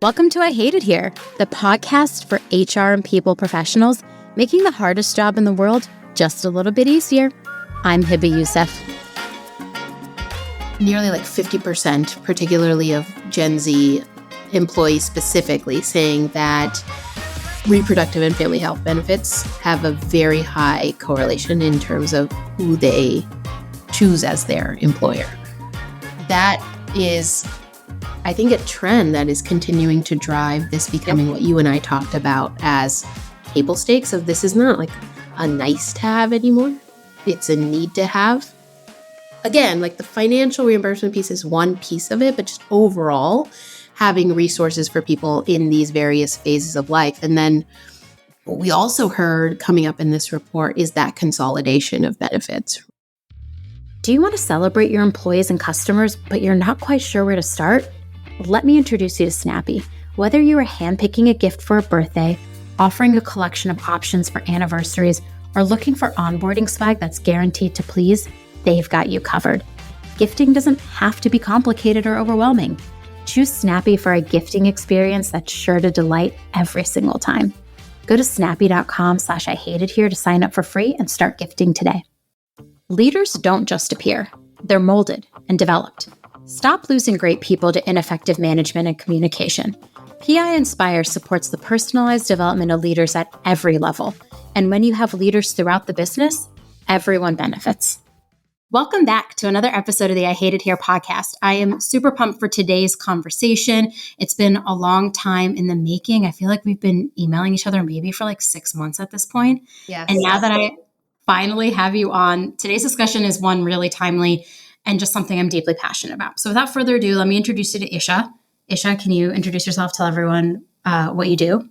Welcome to I Hate It Here, the podcast for HR and people professionals, making the hardest job in the world just a little bit easier. I'm Hiba Youssef. Nearly 50%, particularly of Gen Z employees specifically, saying that reproductive and family health benefits have a very high correlation in terms of who they choose as their employer. That is, I think, a trend that is continuing to drive this becoming what you and I talked about as table stakes of this is not like a nice to have anymore. It's a need to have. Again, the financial reimbursement piece is one piece of it, but just overall having resources for people in these various phases of life. And then what we also heard coming up in this report is that consolidation of benefits. Do you want to celebrate your employees and customers, but you're not quite sure where to start? Let me introduce you to Snappy. Whether you are handpicking a gift for a birthday, offering a collection of options for anniversaries, or looking for onboarding swag that's guaranteed to please, they've got you covered. Gifting doesn't have to be complicated or overwhelming. Choose Snappy for a gifting experience that's sure to delight every single time. Go to snappy.com/IHateItHere to sign up for free and start gifting today. Leaders don't just appear. They're molded and developed. Stop losing great people to ineffective management and communication. PI Inspire supports the personalized development of leaders at every level. And when you have leaders throughout the business, everyone benefits. Welcome back to another episode of the I Hate It Here podcast. I am super pumped for today's conversation. It's been a long time in the making. I feel like we've been emailing each other maybe for 6 months at this point. Yes. And now that I finally have you on, today's discussion is one really timely and just something I'm deeply passionate about. So without further ado, let me introduce you to Isha. Isha, can you introduce yourself, tell everyone what you do?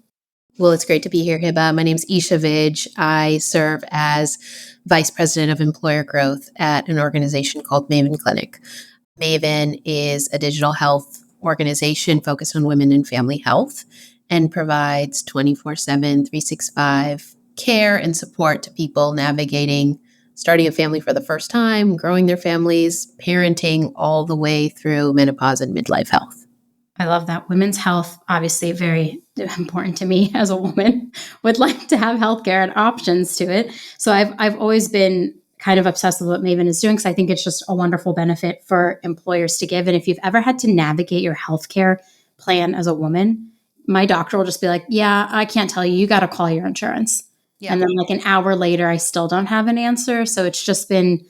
Well, it's great to be here, Hiba. My name's Isha Vij. I serve as Vice President of Employer Growth at an organization called Maven Clinic. Maven is a digital health organization focused on women and family health and provides 24/7, 365 care and support to people navigating starting a family for the first time, growing their families, parenting, all the way through menopause and midlife health. I love that. Women's health, obviously very important to me as a woman, would like to have healthcare and options to it. So I've always been kind of obsessed with what Maven is doing because I think it's just a wonderful benefit for employers to give. And if you've ever had to navigate your healthcare plan as a woman, my doctor will just be like, yeah, I can't tell you. You got to call your insurance. Yeah. And then an hour later, I still don't have an answer. So it's just been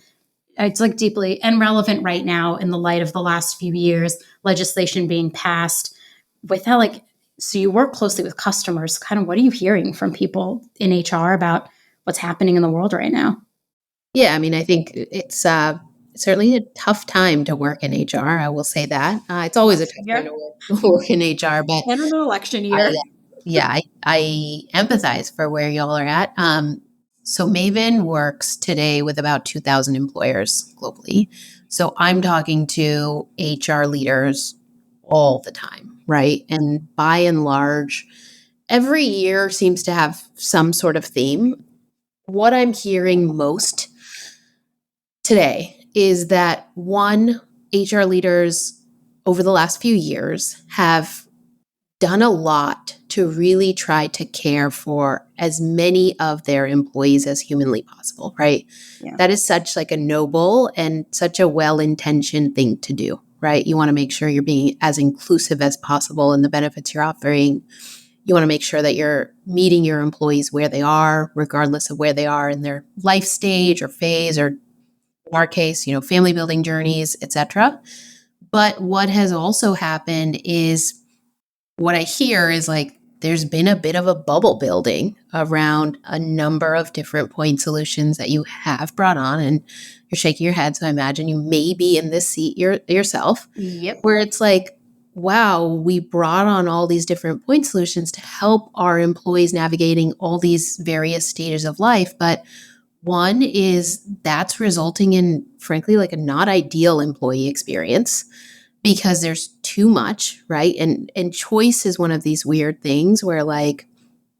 it's deeply and relevant right now in the light of the last few years, legislation being passed with that, so you work closely with customers. Kind of what are you hearing from people in HR about what's happening in the world right now? Yeah, I think it's certainly a tough time to work in HR. I will say that. It's always a tough time to work in HR, but and an election year. I empathize for where y'all are at. So Maven works today with about 2,000 employers globally. So I'm talking to HR leaders all the time, right? And by and large, every year seems to have some sort of theme. What I'm hearing most today is that one, HR leaders over the last few years have done a lot to really try to care for as many of their employees as humanly possible, right? Yeah. That is such a noble and such a well-intentioned thing to do, right? You want to make sure you're being as inclusive as possible in the benefits you're offering. You want to make sure that you're meeting your employees where they are, regardless of where they are in their life stage or phase, or in our case, family building journeys, etc. But what has also happened is what I hear is there's been a bit of a bubble building around a number of different point solutions that you have brought on, and you're shaking your head. So I imagine you may be in this seat yourself. Yep. Where it's wow, we brought on all these different point solutions to help our employees navigating all these various stages of life. But one is that's resulting in, frankly, a not ideal employee experience, because there's too much, right? And choice is one of these weird things where you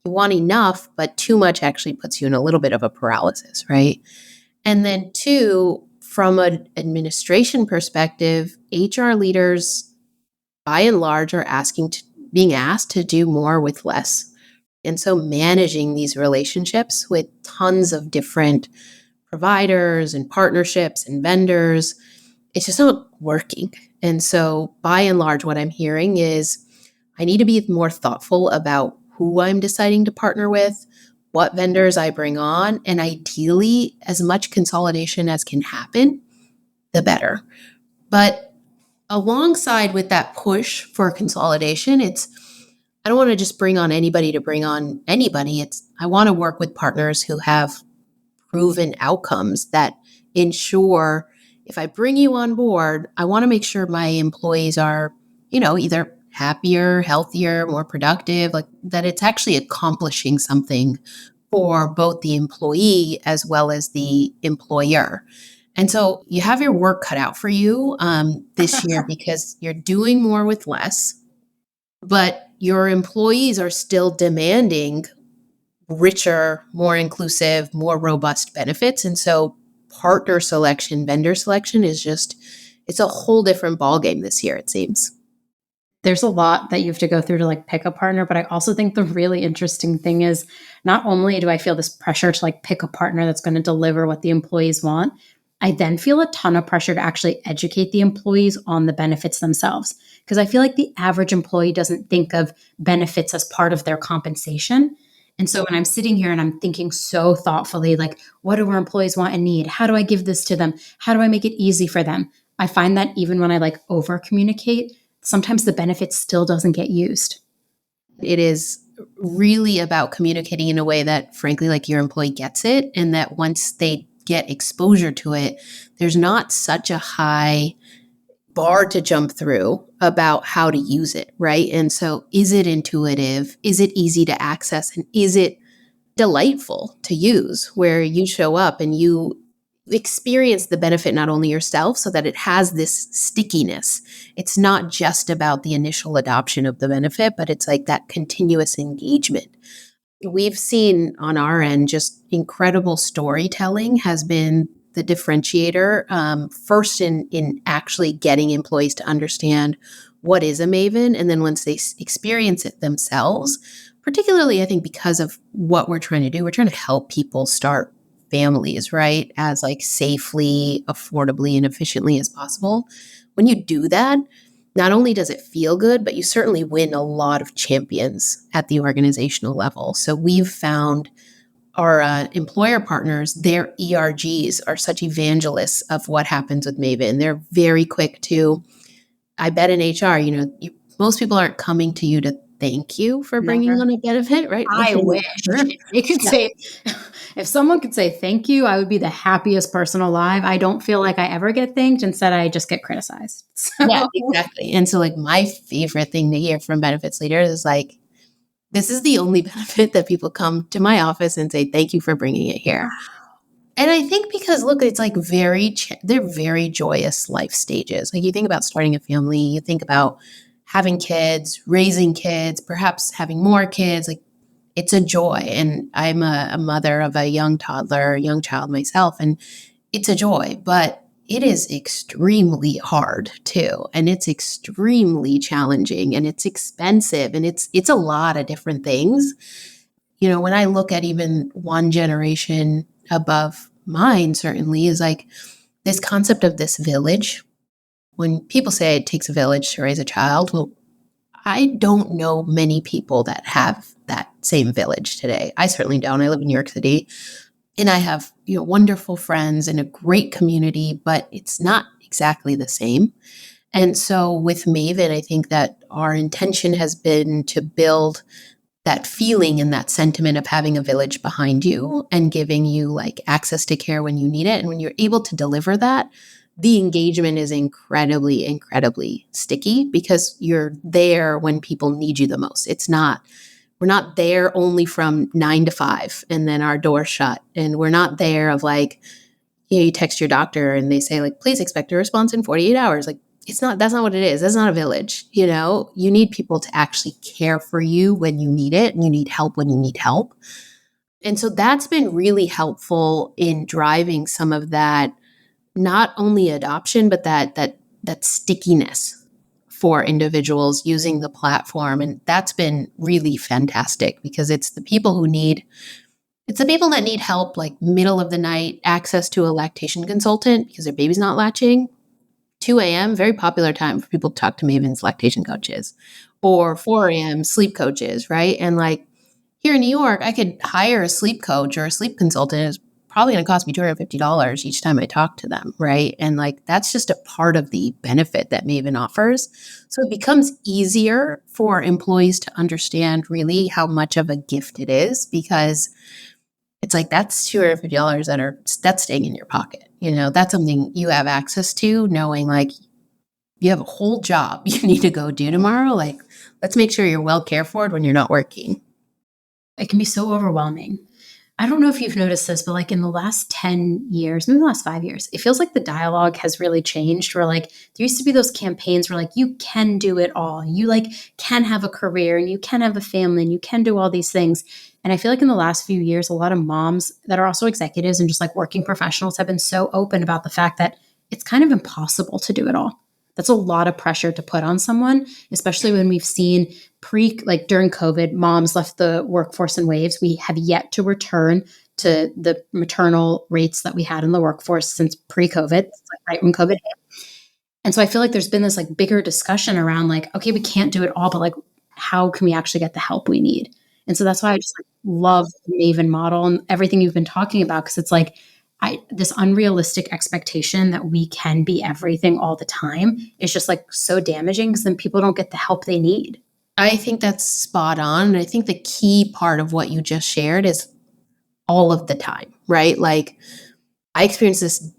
want enough, but too much actually puts you in a little bit of a paralysis, right? And then two, from an administration perspective, HR leaders by and large are asking being asked to do more with less. And so managing these relationships with tons of different providers and partnerships and vendors, it's just not working. And so by and large, what I'm hearing is I need to be more thoughtful about who I'm deciding to partner with, what vendors I bring on, and ideally, as much consolidation as can happen, the better. But alongside with that push for consolidation, I don't want to just bring on anybody to bring on anybody. I want to work with partners who have proven outcomes that ensure if I bring you on board, I want to make sure my employees are, either happier, healthier, more productive, like that it's actually accomplishing something for both the employee as well as the employer. And so you have your work cut out for you this year because you're doing more with less, but your employees are still demanding richer, more inclusive, more robust benefits. And so partner selection, vendor selection it's a whole different ballgame this year, it seems. There's a lot that you have to go through to pick a partner, but I also think the really interesting thing is not only do I feel this pressure to pick a partner that's going to deliver what the employees want, I then feel a ton of pressure to actually educate the employees on the benefits themselves. Because I feel like the average employee doesn't think of benefits as part of their compensation. And so when I'm sitting here and I'm thinking so thoughtfully, what do our employees want and need? How do I give this to them? How do I make it easy for them? I find that even when I over communicate, sometimes the benefit still doesn't get used. It is really about communicating in a way that, frankly, your employee gets it, and that once they get exposure to it, there's not such a high bar to jump through about how to use it, right? And so is it intuitive? Is it easy to access? And is it delightful to use, where you show up and you experience the benefit not only yourself, so that it has this stickiness. It's not just about the initial adoption of the benefit, but it's that continuous engagement. We've seen on our end just incredible storytelling has been the differentiator, first in actually getting employees to understand what is a Maven. And then once they experience it themselves, particularly I think because of what we're trying to do, we're trying to help people start families, right? As safely, affordably, and efficiently as possible. When you do that, not only does it feel good, but you certainly win a lot of champions at the organizational level. So we've found our employer partners, their ERGs are such evangelists of what happens with Maven. They're very quick to, I bet in HR, most people aren't coming to you to thank you for bringing on a benefit, right? I wish they could say, if someone could say thank you, I would be the happiest person alive. I don't feel like I ever get thanked. Instead, I just get criticized. So. Yeah, exactly. And so my favorite thing to hear from benefits leaders is this is the only benefit that people come to my office and say, thank you for bringing it here. And I think because, look, it's they're very joyous life stages. You think about starting a family, you think about having kids, raising kids, perhaps having more kids, it's a joy. And I'm a mother of a young child myself, and it's a joy, but it is extremely hard too. And it's extremely challenging, and it's expensive, and it's a lot of different things. When I look at even one generation above mine, certainly is this concept of this village. When people say it takes a village to raise a child, well, I don't know many people that have that same village today. I certainly don't. I live in New York City, and I have wonderful friends and a great community, but it's not exactly the same. And so with Maven, I think that our intention has been to build that feeling and that sentiment of having a village behind you and giving you access to care when you need it. And when you're able to deliver that, the engagement is incredibly, incredibly sticky because you're there when people need you the most. We're not there only from 9 to 5 and then our door shut. And we're not there of you text your doctor and they say please expect a response in 48 hours. That's not what it is. That's not a village. You need people to actually care for you when you need it, and you need help when you need help. And so that's been really helpful in driving some of that, not only adoption, but that stickiness for individuals using the platform. And that's been really fantastic because it's the people that need help, like middle of the night, access to a lactation consultant because their baby's not latching. 2 a.m., very popular time for people to talk to Maven's lactation coaches, or 4 a.m. sleep coaches, right? And like here in New York, I could hire a sleep coach or a sleep consultant. It's probably going to cost me $250 each time I talk to them, right? And like that's just a part of the benefit that Maven offers. So it becomes easier for employees to understand really how much of a gift it is because it's like that's $250 that's staying in your pocket. That's something you have access to, knowing like you have a whole job you need to go do tomorrow. Like, let's make sure you're well cared for when you're not working. It can be so overwhelming. I don't know if you've noticed this, but like in the last 10 years, maybe the last 5 years, it feels like the dialogue has really changed where like there used to be those campaigns where like you can do it all. You like can have a career and you can have a family and you can do all these things. And I feel like in the last few years, a lot of moms that are also executives and just like working professionals have been so open about the fact that it's kind of impossible to do it all. That's a lot of pressure to put on someone, especially when we've seen during COVID, moms left the workforce in waves. We have yet to return to the maternal rates that we had in the workforce since pre-COVID, like right when COVID hit. And so I feel like there's been this like bigger discussion around like, okay, we can't do it all, but like, how can we actually get the help we need? And so that's why I just like love the Maven model and everything you've been talking about, because it's like this unrealistic expectation that we can be everything all the time is just like so damaging because then people don't get the help they need. I think that's spot on. And I think the key part of what you just shared is all of the time, right? Like I experience this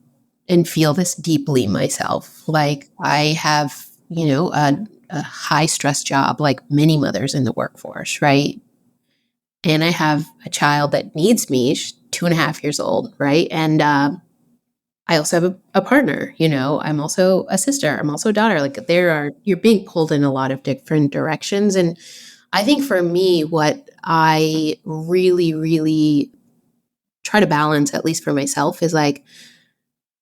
and feel this deeply myself. Like I have, a high stress job like many mothers in the workforce, right? And I have a child that needs me. She's 2.5 years old, right? And I also have a partner, I'm also a sister. I'm also a daughter. Like you're being pulled in a lot of different directions. And I think for me, what I really, really try to balance, at least for myself, is like,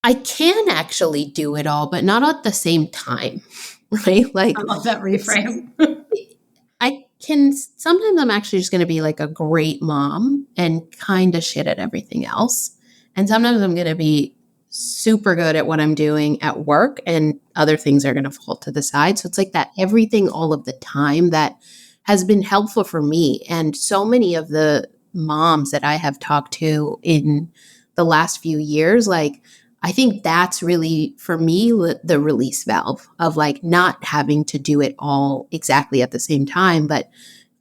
I can actually do it all, but not at the same time, right? Like I love that reframe. Sometimes I'm actually just going to be like a great mom and kind of shit at everything else. And sometimes I'm going to be super good at what I'm doing at work and other things are going to fall to the side. So it's like that everything all of the time that has been helpful for me. And so many of the moms that I have talked to in the last few years, like, I think that's really, for me, the release valve of like not having to do it all exactly at the same time, but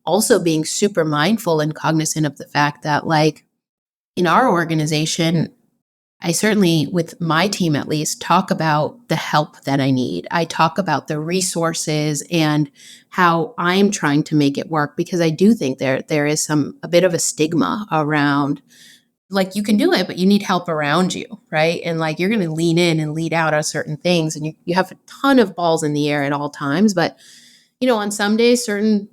also being super mindful and cognizant of the fact that like in our organization, I certainly, with my team at least, talk about the help that I need. I talk about the resources and how I'm trying to make it work because I do think there is a bit of a stigma around like you can do it, but you need help around you, right? And like you're going to lean in and lead out on certain things and you have a ton of balls in the air at all times. But, on some days, certain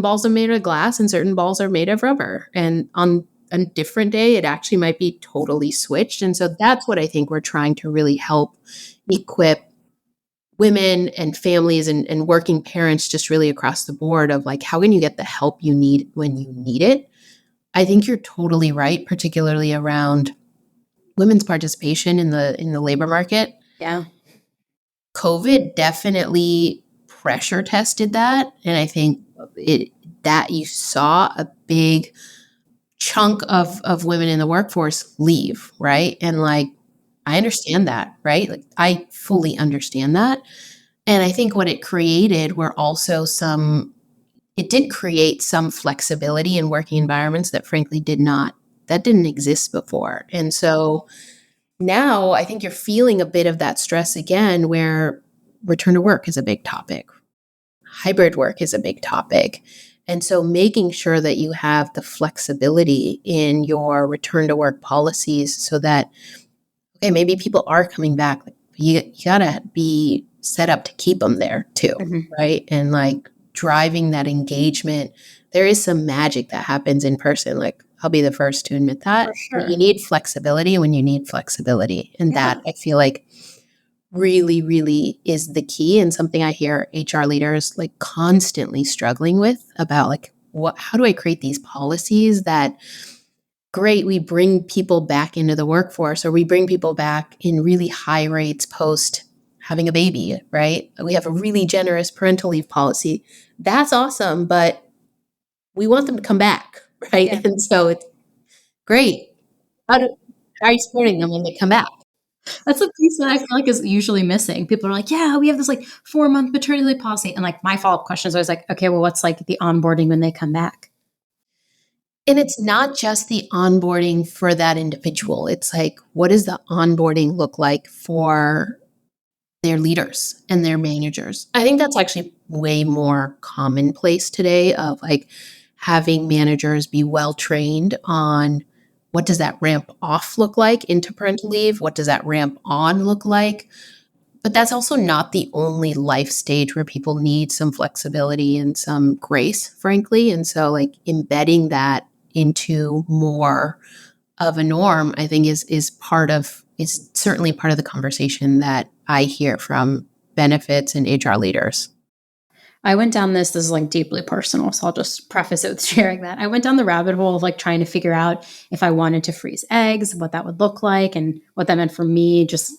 balls are made of glass and certain balls are made of rubber. And on a different day, it actually might be totally switched. And so that's what I think we're trying to really help equip women and families and working parents just really across the board of like, how can you get the help you need when you need it? I think you're totally right, particularly around women's participation in the labor market. Yeah. COVID definitely pressure tested that. And I think that you saw a big chunk of women in the workforce leave, right? And like, I understand that, right? Like I fully understand that. And I think what it created were also it did create some flexibility in working environments that frankly didn't exist before. And so now I think you're feeling a bit of that stress again, where return to work is a big topic. Hybrid work is a big topic. And so making sure that you have the flexibility in your return to work policies so that, okay, maybe people are coming back. You gotta be set up to keep them there too, right? And like, driving that engagement, there is some magic that happens in person. Like I'll be the first to admit that. For sure. You need flexibility when you need flexibility. And that I feel like really, really is the key, and something I hear HR leaders like constantly struggling with about like how do I create these policies that great, we bring people back into the workforce, or we bring people back in really high rates post having a baby, right? We have a really generous parental leave policy. That's awesome, but we want them to come back, right? Yeah. And so it's great. How are you supporting them when they come back? That's a piece that I feel like is usually missing. People are like, yeah, we have this like 4-month maternity leave policy. And like my follow-up question is always like, okay, well, what's like the onboarding when they come back? And it's not just the onboarding for that individual. It's like, what does the onboarding look like for their leaders and their managers? I think that's actually way more commonplace today of like having managers be well trained on what does that ramp off look like into parental leave? What does that ramp on look like? But that's also not the only life stage where people need some flexibility and some grace, frankly. And so, like, embedding that into more of a norm, I think is certainly part of the conversation that I hear from benefits and HR leaders. I went down this is like deeply personal, so I'll just preface it with sharing that. I went down the rabbit hole of like trying to figure out if I wanted to freeze eggs, what that would look like, and what that meant for me. Just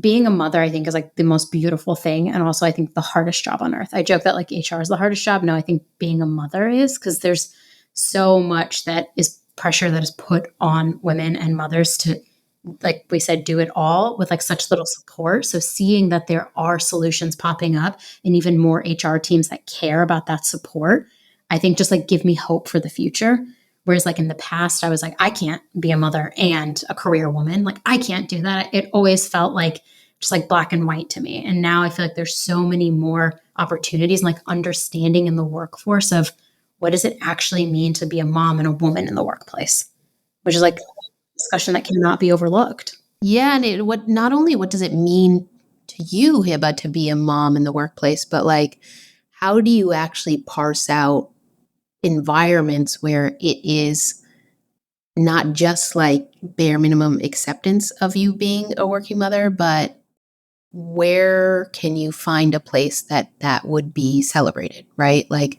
being a mother, I think, is like the most beautiful thing. And also, I think the hardest job on earth. I joke that like HR is the hardest job. No, I think being a mother is, because there's so much that is pressure that is put on women and mothers to, like we said, do it all with like such little support. So seeing that there are solutions popping up and even more HR teams that care about that support, I think just like give me hope for the future. Whereas like in the past, I was like, I can't be a mother and a career woman. Like I can't do that. It always felt like just like black and white to me. And now I feel like there's so many more opportunities and like understanding in the workforce of what does it actually mean to be a mom and a woman in the workplace, which is like discussion that cannot be overlooked. Yeah, and not only what does it mean to you, Hiba, to be a mom in the workplace, but like how do you actually parse out environments where it is not just like bare minimum acceptance of you being a working mother, but where can you find a place that would be celebrated, right? Like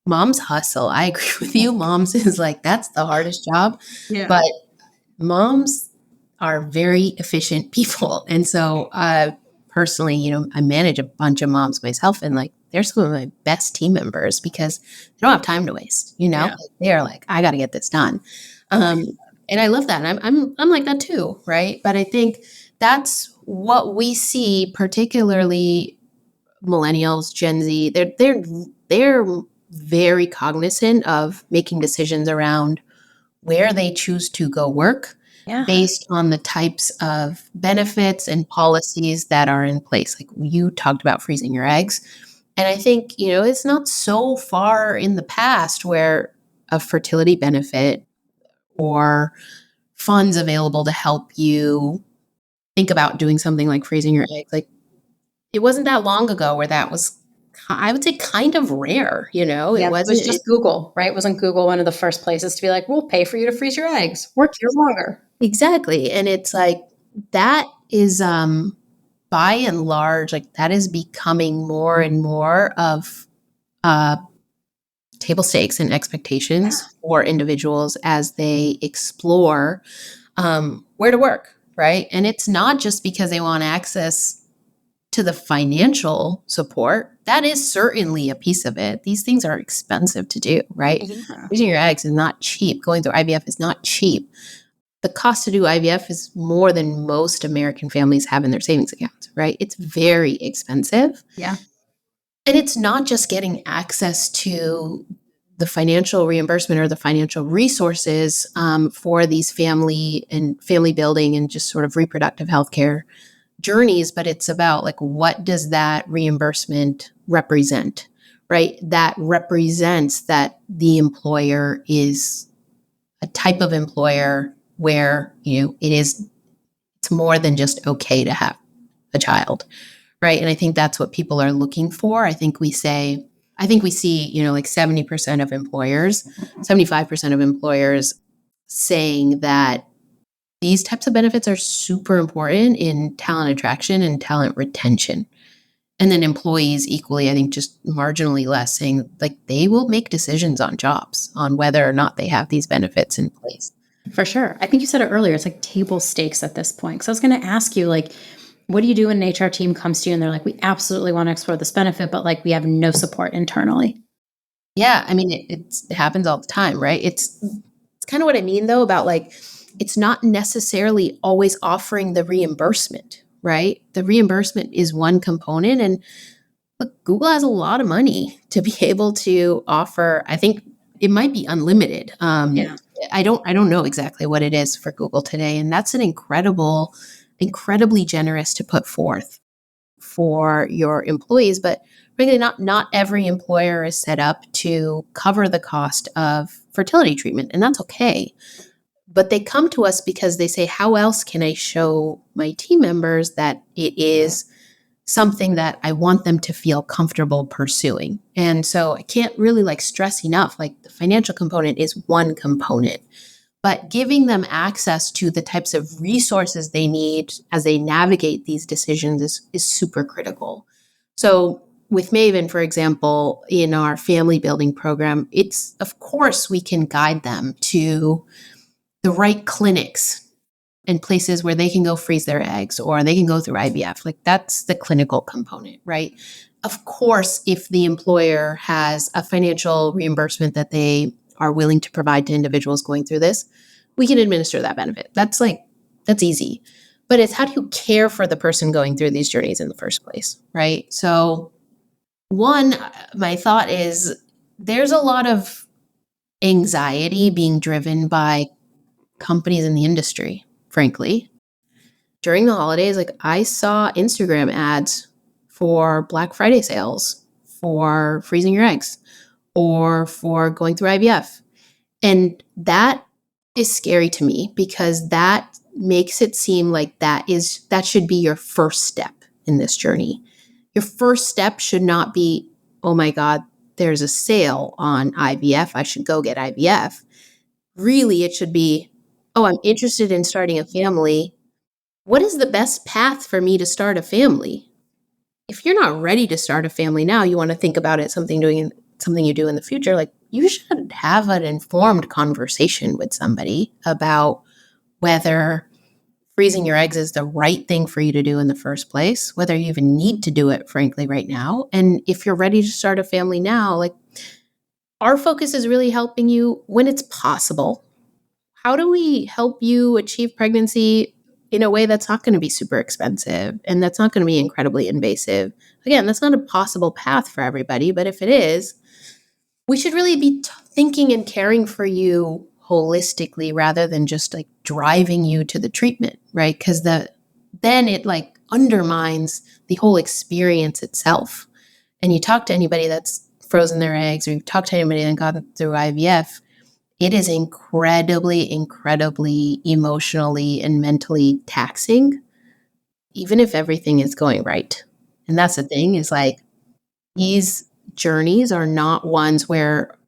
moms hustle. I agree with you. Moms is like, that's the hardest job. Yeah. But moms are very efficient people. And so personally, I manage a bunch of moms myself, and like they're some of my best team members because they don't have time to waste, Yeah. Like, they're like, I got to get this done. And I love that. And I'm like that too, right? But I think that's what we see, particularly millennials, Gen Z. They're very cognizant of making decisions around where they choose to go work based on the types of benefits and policies that are in place. Like you talked about freezing your eggs. And I think, it's not so far in the past where a fertility benefit or funds available to help you think about doing something like freezing your eggs. Like it wasn't that long ago where that was, I would say, kind of rare, Yeah, it wasn't. It was just Google, right? Wasn't Google one of the first places to be like, we'll pay for you to freeze your eggs. Work here longer. Exactly. And it's like, that is, by and large, like that is becoming more and more of table stakes and expectations for individuals as they explore where to work, right? And it's not just because they want access to the financial support. That is certainly a piece of it. These things are expensive to do, right? Yeah. Freezing your eggs is not cheap. Going through IVF is not cheap. The cost to do IVF is more than most American families have in their savings accounts, right? It's very expensive. Yeah. And it's not just getting access to the financial reimbursement or the financial resources for these family building and just sort of reproductive healthcare journeys, but it's about like, what does that reimbursement represent, right? That represents that the employer is a type of employer where, it's more than just okay to have a child, right? And I think that's what people are looking for. I think we see, like 75% of employers saying that These types of benefits are super important in talent attraction and talent retention. And then employees equally, I think, just marginally less, saying like they will make decisions on jobs on whether or not they have these benefits in place. For sure. I think you said it earlier. It's like table stakes at this point. So I was going to ask you, like, what do you do when an HR team comes to you and they're like, we absolutely want to explore this benefit, but like we have no support internally? Yeah, I mean, it happens all the time, right? It's kind of what I mean, though, about like, it's not necessarily always offering the reimbursement, right? The reimbursement is one component. And look, Google has a lot of money to be able to offer. I think it might be unlimited. Yeah. I don't know exactly what it is for Google today. And that's an incredibly generous to put forth for your employees. But really not every employer is set up to cover the cost of fertility treatment. And that's okay. But they come to us because they say, how else can I show my team members that it is something that I want them to feel comfortable pursuing? And so I can't really like stress enough, like the financial component is one component, but giving them access to the types of resources they need as they navigate these decisions is super critical. So with Maven, for example, in our family building program, it's, of course, we can guide them to the right clinics and places where they can go freeze their eggs or they can go through IVF. Like that's the clinical component, right? Of course, if the employer has a financial reimbursement that they are willing to provide to individuals going through this, we can administer that benefit. That's easy. But it's how do you care for the person going through these journeys in the first place, right? So one, my thought is there's a lot of anxiety being driven by companies in the industry, frankly. During the holidays, like I saw Instagram ads for Black Friday sales, for freezing your eggs, or for going through IVF. And that is scary to me because that makes it seem like that should be your first step in this journey. Your first step should not be, oh my God, there's a sale on IVF, I should go get IVF. Really, it should be, oh, I'm interested in starting a family. What is the best path for me to start a family? If you're not ready to start a family now, you want to think about it, something you do in the future, like you should have an informed conversation with somebody about whether freezing your eggs is the right thing for you to do in the first place, whether you even need to do it, frankly, right now. And if you're ready to start a family now, like our focus is really helping you when it's possible. How do we help you achieve pregnancy in a way that's not going to be super expensive and that's not going to be incredibly invasive? Again, that's not a possible path for everybody, but if it is, we should really be thinking and caring for you holistically rather than just like driving you to the treatment, right? Because then it like undermines the whole experience itself. And you talk to anybody that's frozen their eggs or you talk to anybody that got through IVF, it is incredibly emotionally and mentally taxing, even if everything is going right. And that's the thing is like these journeys are not ones where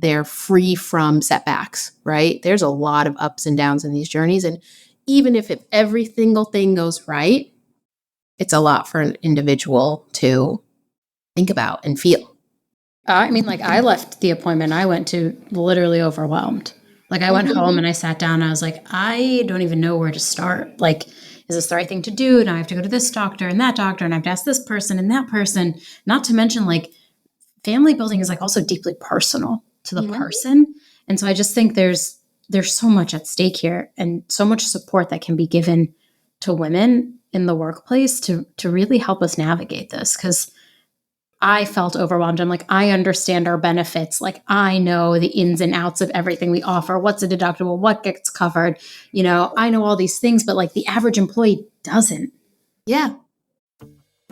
they're free from setbacks, right? There's a lot of ups and downs in these journeys. And even if every single thing goes right, it's a lot for an individual to think about and feel. I mean, like I left the appointment I went to literally overwhelmed. Like I went home and I sat down and I was like, I don't even know where to start. Like, is this the right thing to do? Now I have to go to this doctor and that doctor and I have to ask this person and that person, not to mention like family building is like also deeply personal to the person. And so I just think there's so much at stake here and so much support that can be given to women in the workplace to really help us navigate this. Because I felt overwhelmed. I'm like, I understand our benefits. Like I know the ins and outs of everything we offer. What's a deductible? What gets covered? You know, I know all these things, but like the average employee doesn't. Yeah.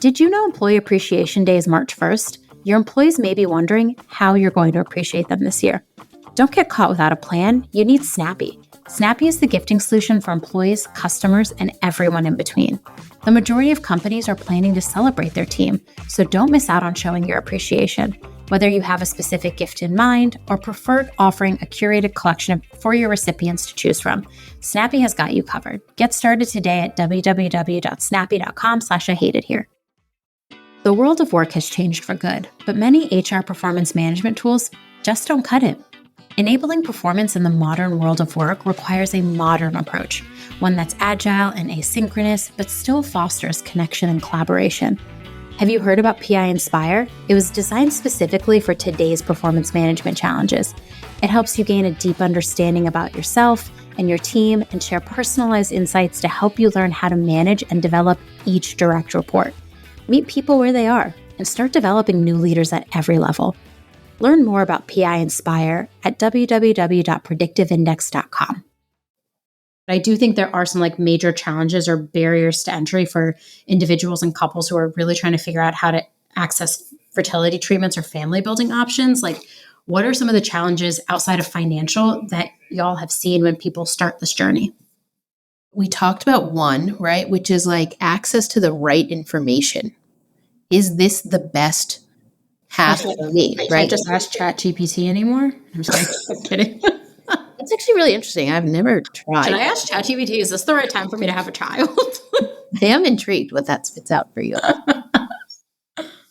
Did you know Employee Appreciation Day is March 1st? Your employees may be wondering how you're going to appreciate them this year. Don't get caught without a plan. You need Snappy. Snappy is the gifting solution for employees, customers, and everyone in between. The majority of companies are planning to celebrate their team, so don't miss out on showing your appreciation. Whether you have a specific gift in mind or prefer offering a curated collection for your recipients to choose from, Snappy has got you covered. Get started today at www.snappy.com/IHateItHere. The world of work has changed for good, but many HR performance management tools just don't cut it. Enabling performance in the modern world of work requires a modern approach, one that's agile and asynchronous, but still fosters connection and collaboration. Have you heard about PI Inspire? It was designed specifically for today's performance management challenges. It helps you gain a deep understanding about yourself and your team and share personalized insights to help you learn how to manage and develop each direct report. Meet people where they are and start developing new leaders at every level. Learn more about PI Inspire at www.predictiveindex.com. I do think there are some major challenges or barriers to entry for individuals and couples who are really trying to figure out how to access fertility treatments or family building options. What are some of the challenges outside of financial that y'all have seen when people start this journey? We talked about one, right, which is access to the right information. Is this the best path for me? I can't just ask ChatGPT anymore. I'm kidding. That's actually really interesting. I've never tried. Should I ask ChatGPT, is this the right time for me to have a child? I am intrigued what that spits out for you.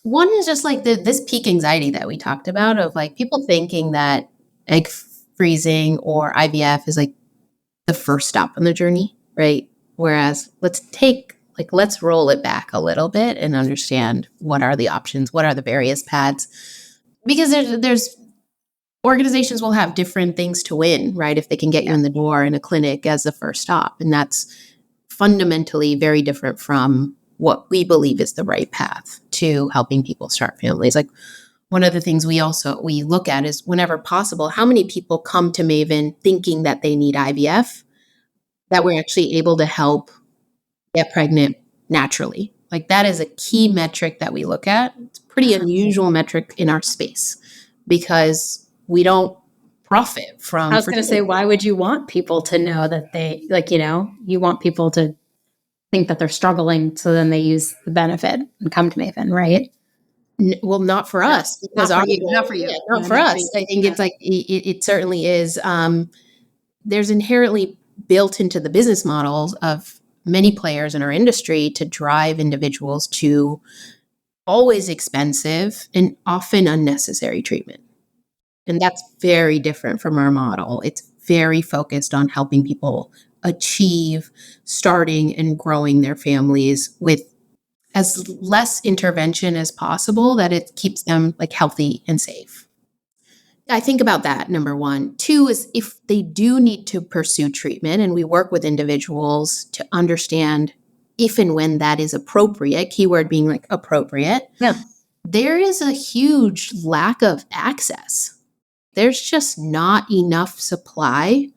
One is just this peak anxiety that we talked about of people thinking that egg freezing or IVF is the first stop on the journey, right? Whereas let's roll it back a little bit and understand what are the options, what are the various paths, because there's organizations will have different things to win, right? If they can get you in the door in a clinic as the first stop. And that's fundamentally very different from what we believe is the right path to helping people start families. One of the things we look at is, whenever possible, how many people come to Maven thinking that they need IVF, that we're actually able to help get pregnant naturally. That is a key metric that we look at. It's a pretty unusual metric in our space because we don't profit from. I was going to say, why would you want people to know that they, you want people to think that they're struggling, so then they use the benefit and come to Maven, right? Well, not for us. Because not for you. Yeah, not for us. I think it's it certainly is. There's inherently built into the business models of many players in our industry to drive individuals to always expensive and often unnecessary treatment. And that's very different from our model. It's very focused on helping people achieve starting and growing their families with as less intervention as possible, that it keeps them healthy and safe. I think about that, number one. Two is, if they do need to pursue treatment, and we work with individuals to understand if and when that is appropriate, keyword being appropriate, there is a huge lack of access. There's just not enough supply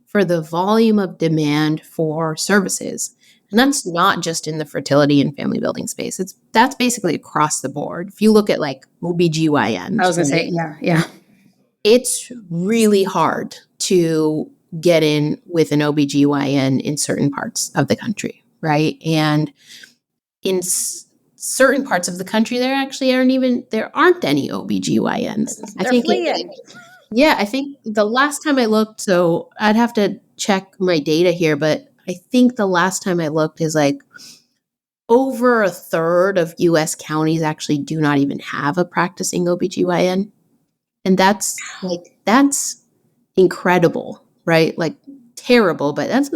for the volume of demand for services. And that's not just in the fertility and family building space. That's basically across the board. If you look at OBGYN. I was going to say, yeah. It's really hard to get in with an OBGYN in certain parts of the country, right? And in certain parts of the country, there aren't any OBGYNs. I think the last time I looked, so I'd have to check my data here, but I think the last time I looked is over a third of US counties actually do not even have a practicing OBGYN. And that's incredible, right? Terrible, but that's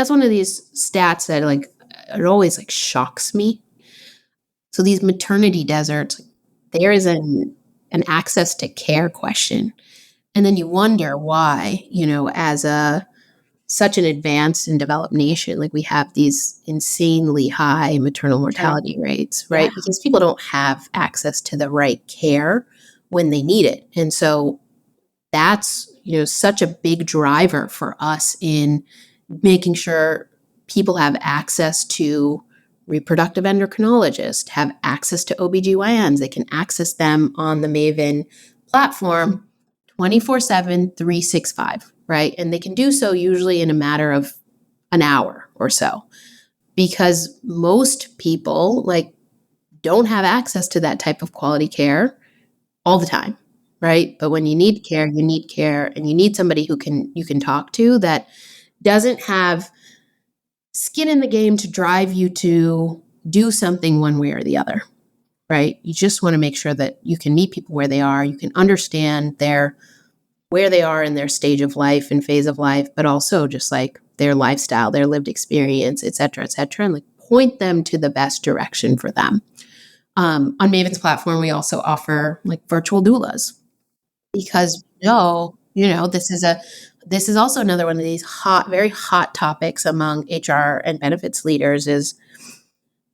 one of these stats that it always shocks me. So these maternity deserts, there is an access to care question. And then you wonder why, as such an advanced and developed nation, we have these insanely high maternal mortality rates, right? Yeah. Because people don't have access to the right care when they need it. And so that's, such a big driver for us in making sure people have access to reproductive endocrinologists, have access to OBGYNs. They can access them on the Maven platform 24/7, 365, right? And they can do so usually in a matter of an hour or so, because most people don't have access to that type of quality care all the time, right? But when you need care, and you need somebody who you can talk to that doesn't have skin in the game to drive you to do something one way or the other, right? You just want to make sure that you can meet people where they are, you can understand where they are in their stage of life and phase of life, but also just like their lifestyle, their lived experience, et cetera, and like point them to the best direction for them. On Maven's platform, we also offer like virtual doulas because this is also another one of these very hot topics among HR and benefits leaders is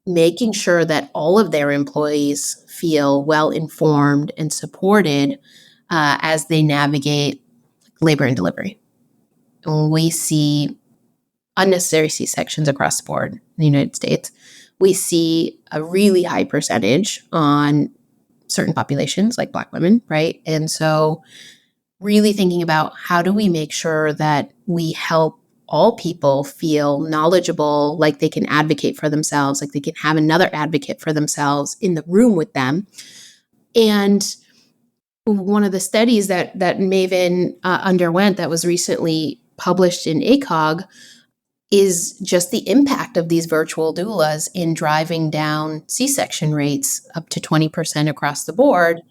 making sure that all of their employees feel well informed and supported as they navigate labor and delivery. We see unnecessary C-sections across the board in the United States. We see a really high percentage on certain populations like Black women, right? And so really thinking about how do we make sure that we help all people feel knowledgeable, like they can advocate for themselves, like they can have another advocate for themselves in the room with them. And one of the studies that Maven underwent that was recently published in ACOG is just the impact of these virtual doulas in driving down C-section rates up to 20% across the board,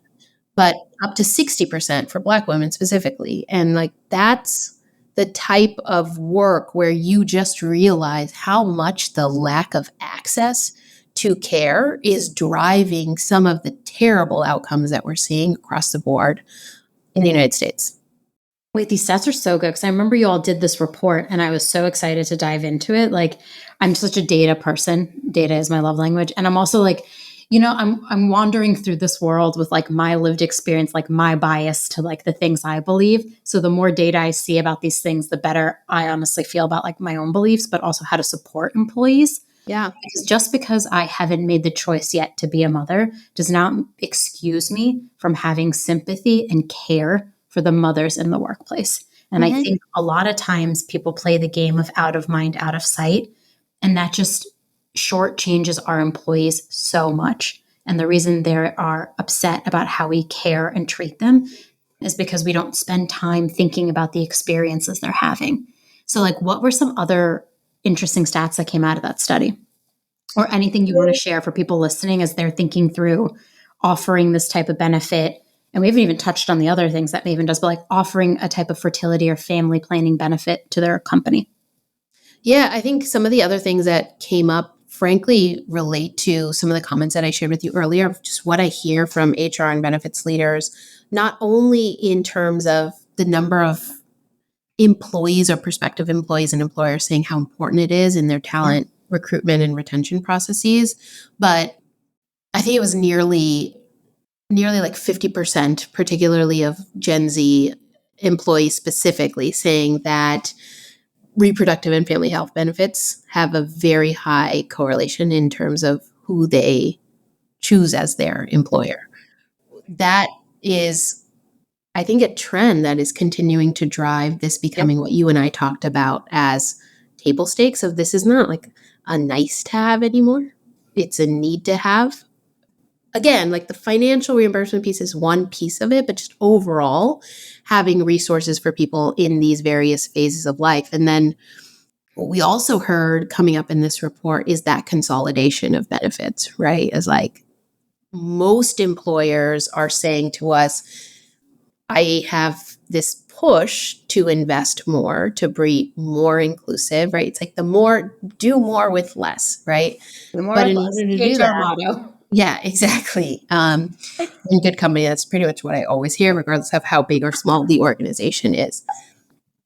but up to 60% for Black women specifically. And like that's the type of work where you just realize how much the lack of access to care is driving some of the terrible outcomes that we're seeing across the board in the United States. Wait, these stats are so good because I remember you all did this report and I was so excited to dive into it. Like, I'm such a data person. Data is my love language. And I'm also like, I'm wandering through this world with like my lived experience, like my bias to like the things I believe. So the more data I see about these things, the better I honestly feel about like my own beliefs, but also how to support employees. Yeah. Because just because I haven't made the choice yet to be a mother does not excuse me from having sympathy and care for the mothers in the workplace. And I think a lot of times people play the game of out of mind, out of sight, and that just shortchanges our employees so much. And the reason they are upset about how we care and treat them is because we don't spend time thinking about the experiences they're having. So like, what were some other interesting stats that came out of that study? Or anything you want to share for people listening as they're thinking through offering this type of benefit? And we haven't even touched on the other things that Maven does, but like offering a type of fertility or family planning benefit to their company. Yeah, I think some of the other things that came up, frankly, relate to some of the comments that I shared with you earlier, of just what I hear from HR and benefits leaders, not only in terms of the number of employees or prospective employees and employers saying how important it is in their talent recruitment and retention processes, but I think it was nearly like 50%, particularly of Gen Z employees specifically, saying that reproductive and family health benefits have a very high correlation in terms of who they choose as their employer. That is, I think, a trend that is continuing to drive this becoming what you and I talked about as table stakes of this is not like a nice to have anymore. It's a need to have. Again, like the financial reimbursement piece is one piece of it, but just overall having resources for people in these various phases of life. And then what we also heard coming up in this report is that consolidation of benefits, right? As like most employers are saying to us, I have this push to invest more, to be more inclusive, right? It's like do more with less, right? The more but in less, order to do that, motto. yeah, exactly. In good company, that's pretty much what I always hear, regardless of how big or small the organization is.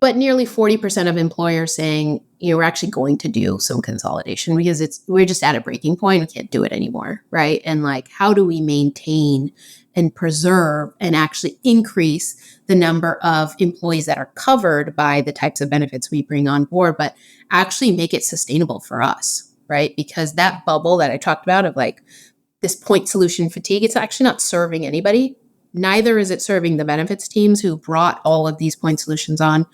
But nearly 40% of employers saying, we're actually going to do some consolidation because we're just at a breaking point. We can't do it anymore, right? And like, how do we maintain and preserve and actually increase the number of employees that are covered by the types of benefits we bring on board, but actually make it sustainable for us, right? Because that bubble that I talked about of like, this point solution fatigue, it's actually not serving anybody. Neither is it serving the benefits teams who brought all of these point solutions on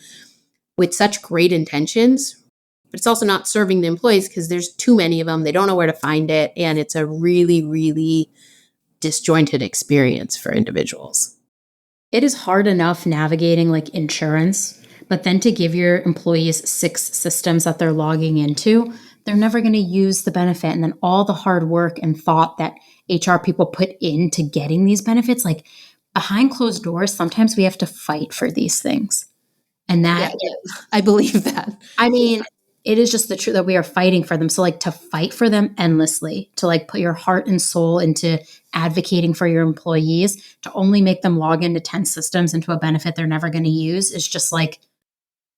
with such great intentions. but it's also not serving the employees because there's too many of them. They don't know where to find it. And it's a really, really disjointed experience for individuals. It is hard enough navigating like insurance, but then to give your employees 6 systems that they're logging into, they're never going to use the benefit. And then all the hard work and thought that HR people put into getting these benefits, like behind closed doors, sometimes we have to fight for these things. And that, I believe that. I mean, it is just the truth that we are fighting for them. So like to fight for them endlessly, to like put your heart and soul into advocating for your employees, to only make them log into 10 systems into a benefit they're never going to use is just like,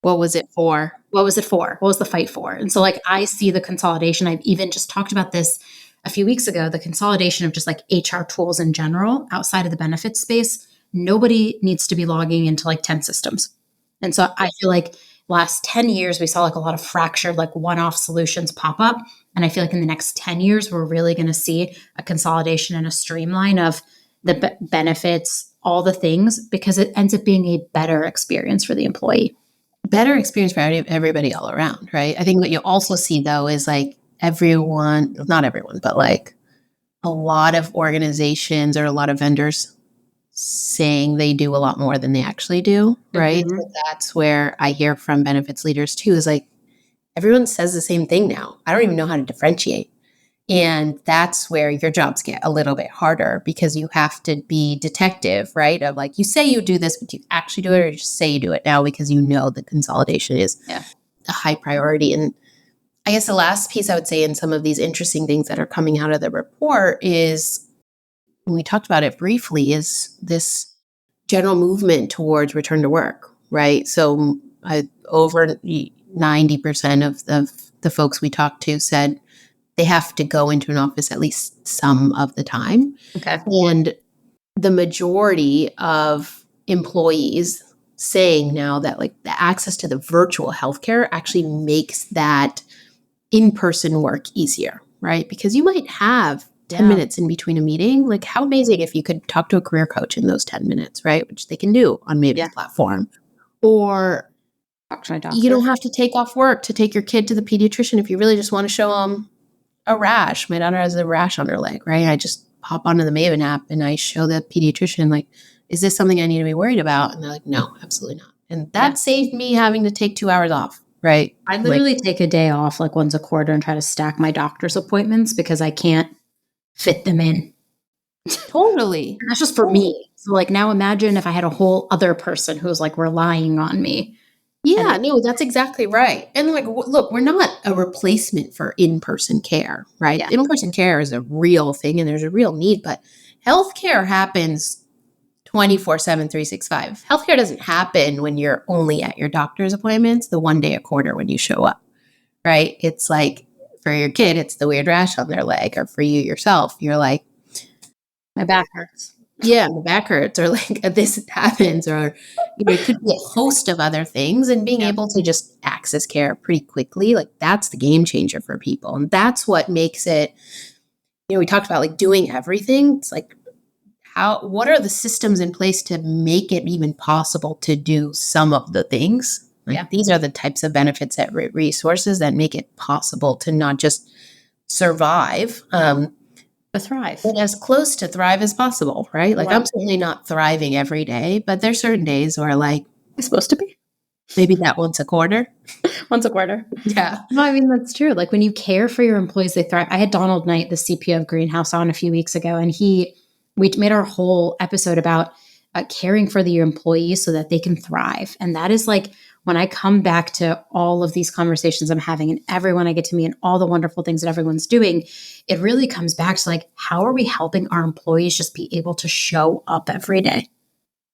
what was it for? What was it for? What was the fight for? And so like I see the consolidation. I've even just talked about this a few weeks ago, the consolidation of just like HR tools in general outside of the benefits space. Nobody needs to be logging into like 10 systems. And so I feel like last 10 years, we saw like a lot of fractured, like one-off solutions pop up. And I feel like in the next 10 years, we're really going to see a consolidation and a streamline of the benefits, all the things, because it ends up being a better experience for the employee. Better experience for everybody all around, right? I think what you also see though is like everyone, not everyone, but like a lot of organizations or a lot of vendors saying they do a lot more than they actually do, right? Mhm. So that's where I hear from benefits leaders too, is like everyone says the same thing now. I don't even know how to differentiate. And that's where your jobs get a little bit harder because you have to be detective, right? Of like, you say you do this, but do you actually do it, or just say you do it now because you know the consolidation is a high priority. And I guess the last piece I would say in some of these interesting things that are coming out of the report is, we talked about it briefly, is this general movement towards return to work, right? So over 90% of the folks we talked to said they have to go into an office at least some of the time. Okay. And the majority of employees saying now that like the access to the virtual healthcare actually makes that in-person work easier, right? Because you might have 10 minutes in between a meeting. Like how amazing if you could talk to a career coach in those 10 minutes, right? Which they can do on Maven's platform. Or you don't have to take off work to take your kid to the pediatrician if you really just want to show them a rash. My daughter has a rash on her leg, right? I just hop onto the Maven app and I show the pediatrician, like, is this something I need to be worried about? And they're like, no, absolutely not. And that saved me having to take 2 hours off, right? I literally take a day off like once a quarter and try to stack my doctor's appointments because I can't fit them in. Totally. And that's just for me. So like now imagine if I had a whole other person who was like relying on me. Yeah, no, that's exactly right. And like, look, we're not a replacement for in-person care, right? Yeah. In-person care is a real thing and there's a real need, but healthcare happens 24/7, 365. Healthcare doesn't happen when you're only at your doctor's appointments, the one day a quarter when you show up, right? It's like for your kid, it's the weird rash on their leg, or for you yourself, you're like, my back hurts. Yeah, my back hurts, or like this happens, or it could be a host of other things. And being able to just access care pretty quickly, like that's the game changer for people. And that's what makes it, we talked about like doing everything. It's like, what are the systems in place to make it even possible to do some of the things? Like these are the types of benefits at resources that make it possible to not just survive, but thrive. But as close to thrive as possible, right? Like I'm certainly not thriving every day, but there's certain days where like it's supposed to be. Maybe that once a quarter. Once a quarter. Yeah. No, I mean, that's true. Like when you care for your employees, they thrive. I had Donald Knight, the CPO of Greenhouse, on a few weeks ago, and we made our whole episode about caring for your employees so that they can thrive. And that is like, when I come back to all of these conversations I'm having and everyone I get to meet and all the wonderful things that everyone's doing, it really comes back to like, how are we helping our employees just be able to show up every day?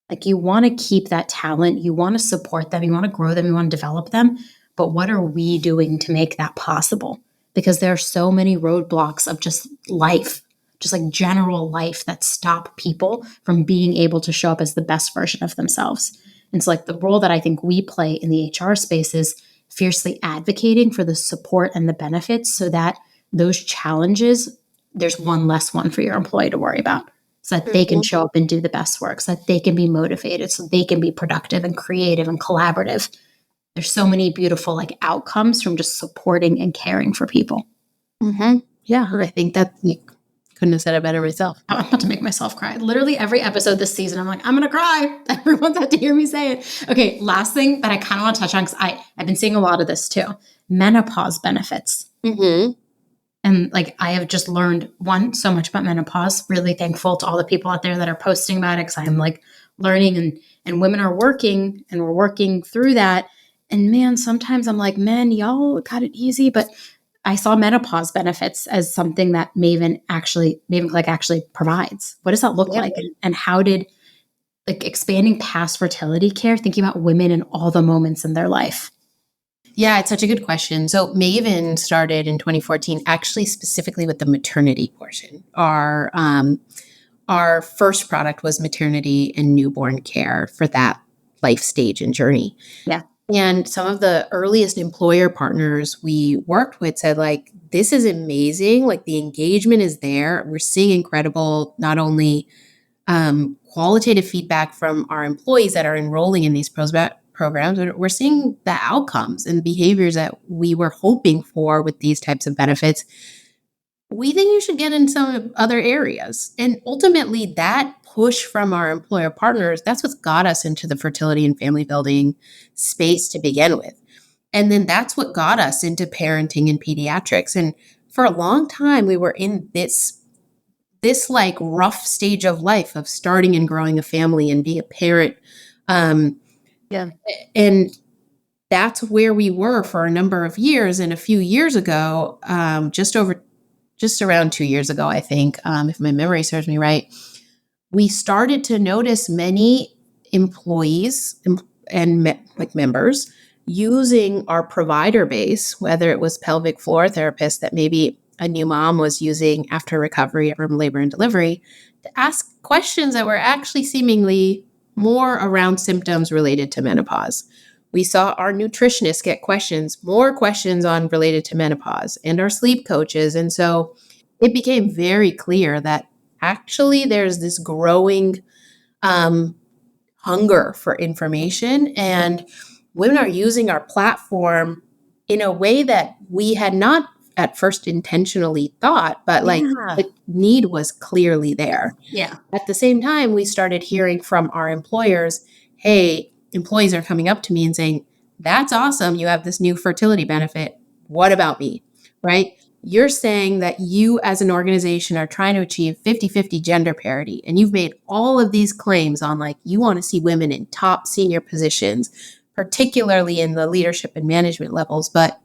Like you want to keep that talent, you want to support them, you want to grow them, you want to develop them. But what are we doing to make that possible? Because there are so many roadblocks of just life, just like general life, that stop people from being able to show up as the best version of themselves. And so like the role that I think we play in the HR space is fiercely advocating for the support and the benefits so that those challenges, there's one less one for your employee to worry about, so that they can show up and do the best work, so that they can be motivated, so they can be productive and creative and collaborative. there's so many beautiful like outcomes from just supporting and caring for people. Yeah, I think that you couldn't have said it better myself. I'm about to make myself cry. Literally every episode this season, I'm like, I'm going to cry. Everyone's had to hear me say it. Okay, last thing that I kind of want to touch on, because I've been seeing a lot of this too. Menopause benefits. And like, I have just learned so much about menopause. Really thankful to all the people out there that are posting about it, because I'm like learning, and women are working, and we're working through that. And man, sometimes I'm like, men, y'all got it easy, but I saw menopause benefits as something that Maven Clinic actually provides. What does that look like? And how did like expanding past fertility care, thinking about women in all the moments in their life? Yeah, it's such a good question. So Maven started in 2014, actually specifically with the maternity portion. Our first product was maternity and newborn care for that life stage and journey. Yeah. And some of the earliest employer partners we worked with said, like, this is amazing. Like, the engagement is there. We're seeing incredible, not only qualitative feedback from our employees that are enrolling in these programs, but we're seeing the outcomes and behaviors that we were hoping for with these types of benefits. We think you should get in some other areas. And ultimately, that push from our employer partners, that's what's got us into the fertility and family building space to begin with. And then that's what got us into parenting and pediatrics. And for a long time, we were in this like rough stage of life of starting and growing a family and be a parent. And that's where we were for a number of years. And a few years ago, just around 2 years ago, I think, if my memory serves me right, we started to notice many employees and members using our provider base, whether it was pelvic floor therapists that maybe a new mom was using after recovery from labor and delivery, to ask questions that were actually seemingly more around symptoms related to menopause. We saw our nutritionists get more questions on related to menopause, and our sleep coaches. And so it became very clear that actually there's this growing hunger for information, and women are using our platform in a way that we had not at first intentionally thought, but the need was clearly there. Yeah. At the same time, we started hearing from our employers, hey, employees are coming up to me and saying, that's awesome. You have this new fertility benefit. What about me? Right? You're saying that you as an organization are trying to achieve 50-50 gender parity. And you've made all of these claims on like, you want to see women in top senior positions, particularly in the leadership and management levels. But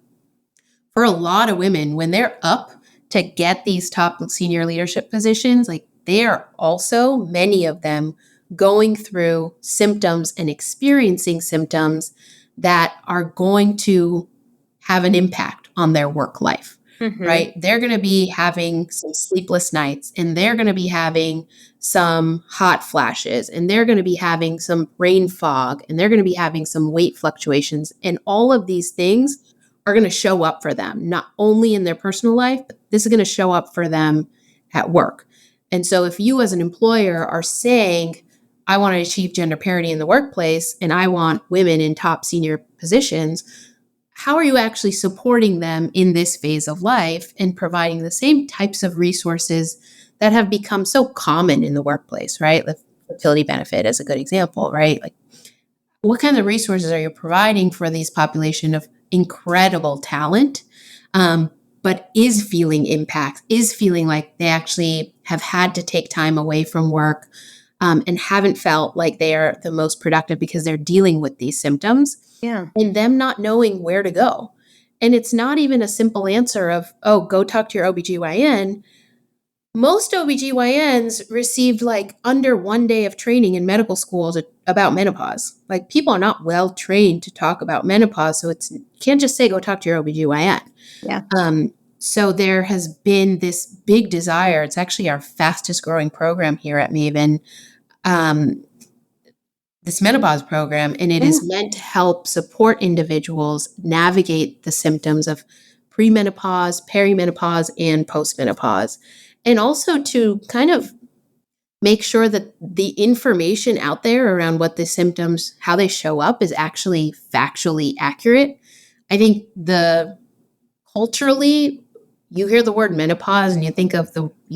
for a lot of women, when they're up to get these top senior leadership positions, like they are also, many of them, going through symptoms and experiencing symptoms that are going to have an impact on their work life, right? They're going to be having some sleepless nights, and they're going to be having some hot flashes, and they're going to be having some brain fog, and they're going to be having some weight fluctuations. And all of these things are going to show up for them, not only in their personal life, but this is going to show up for them at work. And so if you as an employer are saying, I want to achieve gender parity in the workplace, and I want women in top senior positions, how are you actually supporting them in this phase of life and providing the same types of resources that have become so common in the workplace, right? The fertility benefit is a good example, right? Like, what kind of resources are you providing for these population of incredible talent, but is feeling impact, is feeling like they actually have had to take time away from work, and haven't felt like they are the most productive because they're dealing with these symptoms, and them not knowing where to go. And it's not even a simple answer of, oh, go talk to your OBGYN. Most OBGYNs received like under 1 day of training in medical schools about menopause. Like, people are not well trained to talk about menopause. So you can't just say, go talk to your OBGYN. Yeah. So there has been this big desire. It's actually our fastest growing program here at Maven, this menopause program, and it is meant to help support individuals navigate the symptoms of premenopause, perimenopause, and postmenopause, and also to kind of make sure that the information out there around what the symptoms, how they show up, is actually factually accurate. I think culturally, you hear the word menopause and you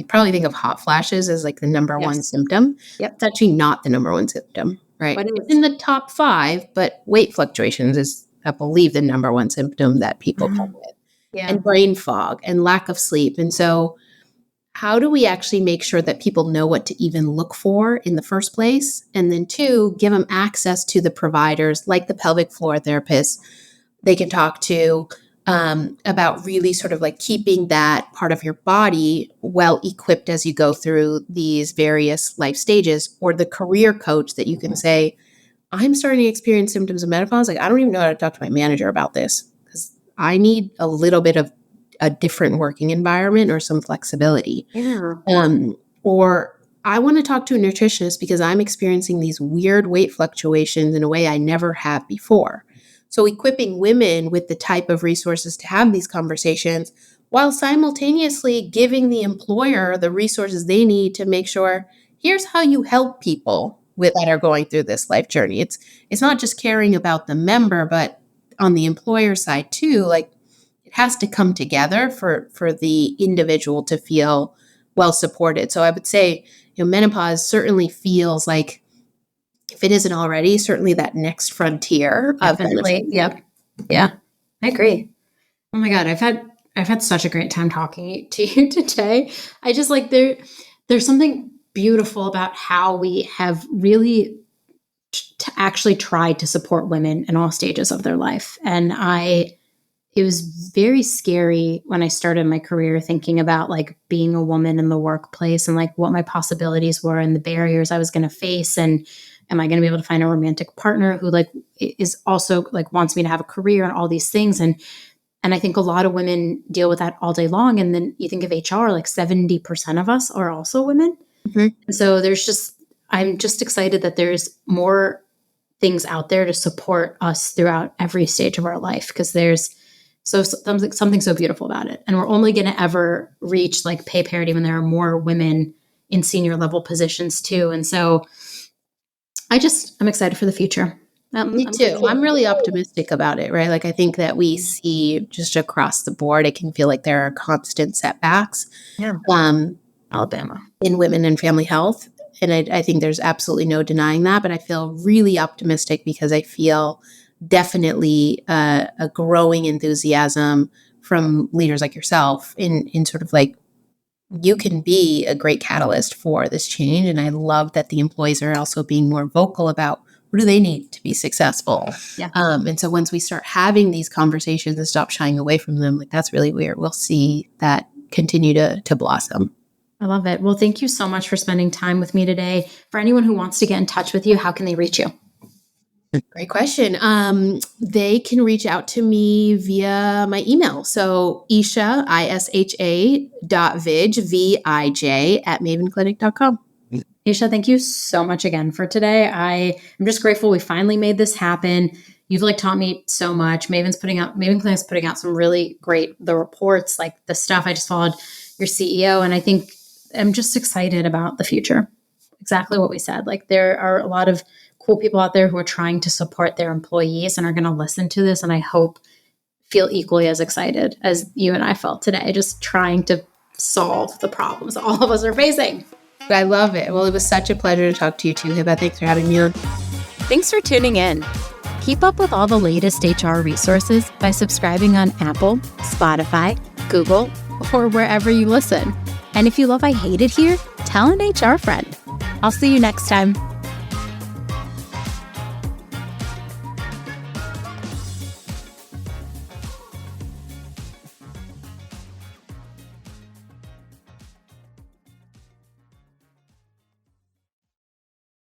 probably think of hot flashes as like the number one symptom. Yep. It's actually not the number one symptom, right? It's in the top 5, but weight fluctuations is, I believe, the number one symptom that people come with. Yeah. And brain fog and lack of sleep. And so how do we actually make sure that people know what to even look for in the first place? And then 2, give them access to the providers like the pelvic floor therapists they can talk to about really sort of like keeping that part of your body well equipped as you go through these various life stages, or the career coach that you can say, I'm starting to experience symptoms of menopause. Like, I don't even know how to talk to my manager about this because I need a little bit of a different working environment or some flexibility. Yeah. Or I want to talk to a nutritionist because I'm experiencing these weird weight fluctuations in a way I never have before. So equipping women with the type of resources to have these conversations while simultaneously giving the employer the resources they need to make sure, here's how you help people that are going through this life journey. It's not just caring about the member, but on the employer side too, like it has to come together for the individual to feel well supported. So I would say, menopause certainly feels like, if it isn't already, certainly that next frontier of benefit. Yep. Yeah, I agree. Oh my God, I've had such a great time talking to you today. I just like there's something beautiful about how we have really actually tried to support women in all stages of their life. And it was very scary when I started my career thinking about like being a woman in the workplace and like what my possibilities were and the barriers I was going to face. And am I going to be able to find a romantic partner who like is also like wants me to have a career and all these things. And I think a lot of women deal with that all day long. And then you think of HR, like 70% of us are also women. Mm-hmm. And so I'm just excited that there's more things out there to support us throughout every stage of our life, because there's something so beautiful about it. And we're only going to ever reach like pay parity when there are more women in senior level positions too. And so I'm excited for the future. Me too. I'm really optimistic about it, right? Like, I think that we see just across the board, it can feel like there are constant setbacks. Yeah. Alabama. In women and family health. And I think there's absolutely no denying that, but I feel really optimistic because I feel definitely a growing enthusiasm from leaders like yourself in sort of like, you can be a great catalyst for this change. And I love that the employees are also being more vocal about what do they need to be successful. Yeah. And so once we start having these conversations and stop shying away from them, like that's really where we'll see that continue to blossom. I love it. Well, thank you so much for spending time with me today. For anyone who wants to get in touch with you, how can they reach you? Great question. They can reach out to me via my email. So Isha, isha.vij, V-I-J, @mavenclinic.com. Isha, thank you so much again for today. I am just grateful we finally made this happen. You've like taught me so much. Maven Clinic's putting out some really great, the reports, like the stuff. I just followed your CEO, and I think I'm just excited about the future. Exactly what we said. Like there are a lot of cool people out there who are trying to support their employees and are going to listen to this. And I hope feel equally as excited as you and I felt today, just trying to solve the problems all of us are facing. I love it. Well, it was such a pleasure to talk to you too, Hiba. Thanks for having me on. Thanks for tuning in. Keep up with all the latest HR resources by subscribing on Apple, Spotify, Google, or wherever you listen. And if you love I Hate It Here, tell an HR friend. I'll see you next time.